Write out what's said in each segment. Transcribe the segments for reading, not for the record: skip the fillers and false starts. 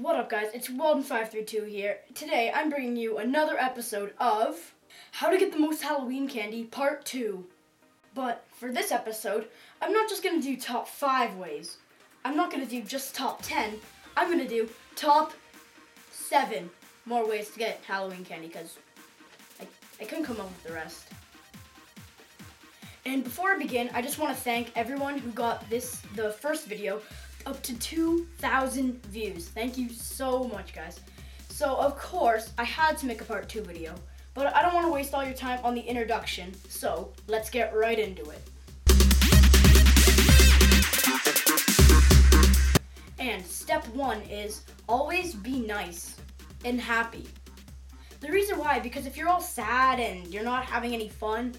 What up, guys? It's Weldon532 here. Today, I'm bringing you another episode of How to Get the Most Halloween Candy, Part 2. But for this episode, I'm not just going to do top 5 ways. I'm not going to do just top 10. I'm going to do top 7 more ways to get Halloween candy, because I couldn't come up with the rest. And before I begin, I just want to thank everyone who got the first video up to 2,000 views. Thank you so much, guys. So, of course, I had to make a part 2 video, but I don't want to waste all your time on the introduction, so let's get right into it. And step 1 is always be nice and happy. The reason why, because if you're all sad and you're not having any fun,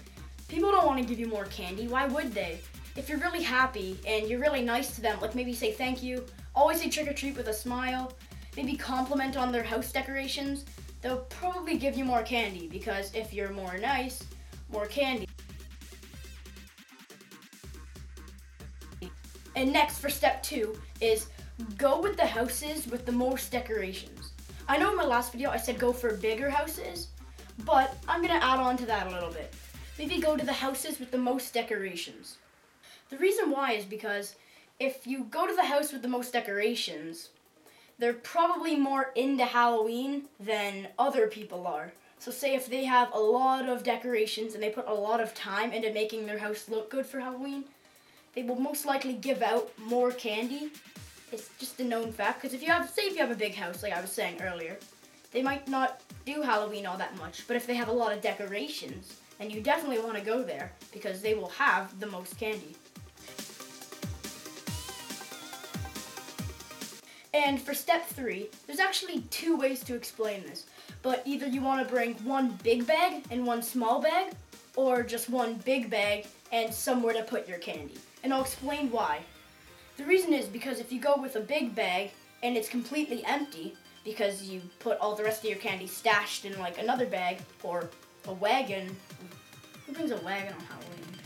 people don't want to give you more candy. Why would they? If you're really happy and you're really nice to them, like maybe say thank you, always say trick or treat with a smile, maybe compliment on their house decorations, they'll probably give you more candy, because if you're more nice, more candy. And next, for step 2 is go with the houses with the most decorations. I know in my last video I said go for bigger houses, but I'm gonna add on to that a little bit. Maybe go to the houses with the most decorations. The reason why is because if you go to the house with the most decorations, they're probably more into Halloween than other people are. So say if they have a lot of decorations and they put a lot of time into making their house look good for Halloween, they will most likely give out more candy. It's just a known fact, because if you have a big house, like I was saying earlier, they might not do Halloween all that much, but if they have a lot of decorations, then you definitely want to go there, because they will have the most candy. And for step 3, there's actually 2 ways to explain this, but either you want to bring one big bag and one small bag, or just one big bag and somewhere to put your candy. And I'll explain why. The reason is because if you go with a big bag and it's completely empty, because you put all the rest of your candy stashed in like another bag or a wagon. Who brings a wagon on Halloween?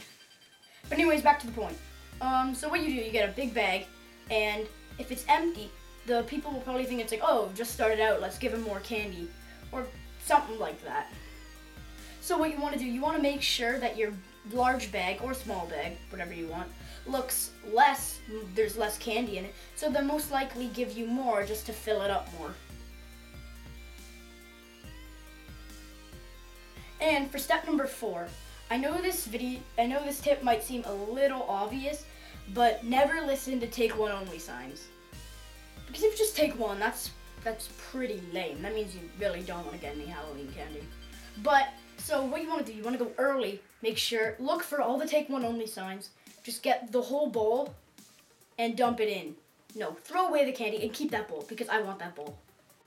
But anyways, back to the point. So what you do, you get a big bag, and if it's empty, the people will probably think it's like, oh, just started out, let's give him more candy, or something like that. So what you want to do, you want to make sure that your large bag or small bag, whatever you want, looks less, there's less candy in it, so they'll most likely give you more just to fill it up more. And for step number 4, I know this tip might seem a little obvious, but never listen to take one only signs. Because if you just take one, that's pretty lame. That means you really don't want to get any Halloween candy. But, so what you want to do, you want to go early, look for all the take one only signs, just get the whole bowl and dump it in. No, throw away the candy and keep that bowl, because I want that bowl.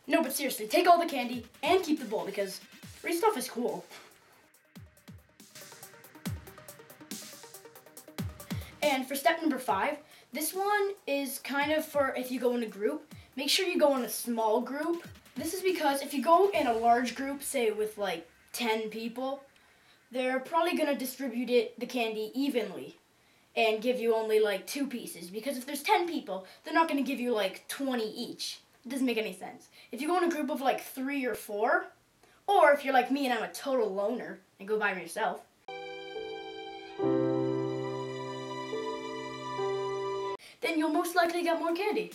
No, but seriously, take all the candy and keep the bowl, because free stuff is cool. And for step number 5, this one is kind of for if you go in a group. Make sure you go in a small group. This is because if you go in a large group, say with like 10 people, they're probably going to distribute the candy evenly and give you only like 2 pieces. Because if there's 10 people, they're not going to give you like 20 each. It doesn't make any sense. If you go in a group of like 3 or 4, or if you're like me and I'm a total loner and go by yourself, then you'll most likely get more candy.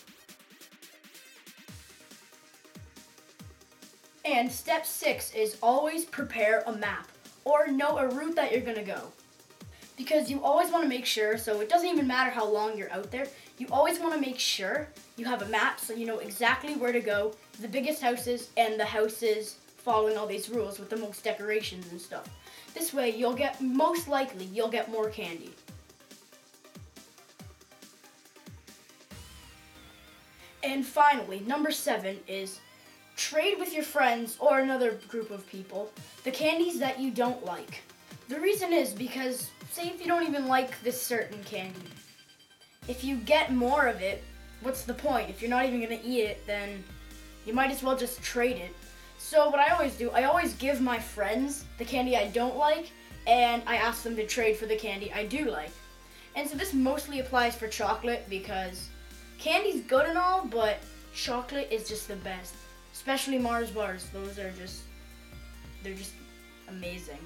And step 6 is always prepare a map or know a route that you're gonna go. Because you always want to make sure, so it doesn't even matter how long you're out there, you always want to make sure you have a map so you know exactly where to go, the biggest houses and the houses following all these rules with the most decorations and stuff. This way most likely you'll get more candy. And finally, number 7 is trade with your friends or another group of people the candies that you don't like. The reason is because, say if you don't even like this certain candy, if you get more of it, what's the point? If you're not even going to eat it, then you might as well just trade it. So what I always do, I always give my friends the candy I don't like, and I ask them to trade for the candy I do like. And so this mostly applies for chocolate, because candy's good and all, but chocolate is just the best. Especially Mars bars. They're just amazing.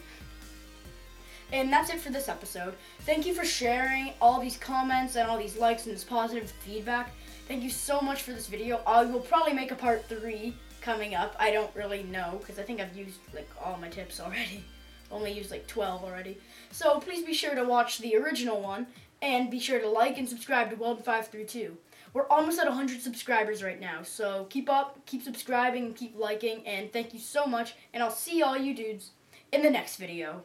And that's it for this episode. Thank you for sharing all these comments and all these likes and this positive feedback. Thank you so much for this video. I will probably make a part 3 coming up. I don't really know because I think I've used like all my tips already. Only used like 12 already. So please be sure to watch the original one and be sure to like and subscribe to Weldon532. We're almost at 100 subscribers right now. So keep up, keep subscribing, and keep liking, and thank you so much. And I'll see all you dudes in the next video.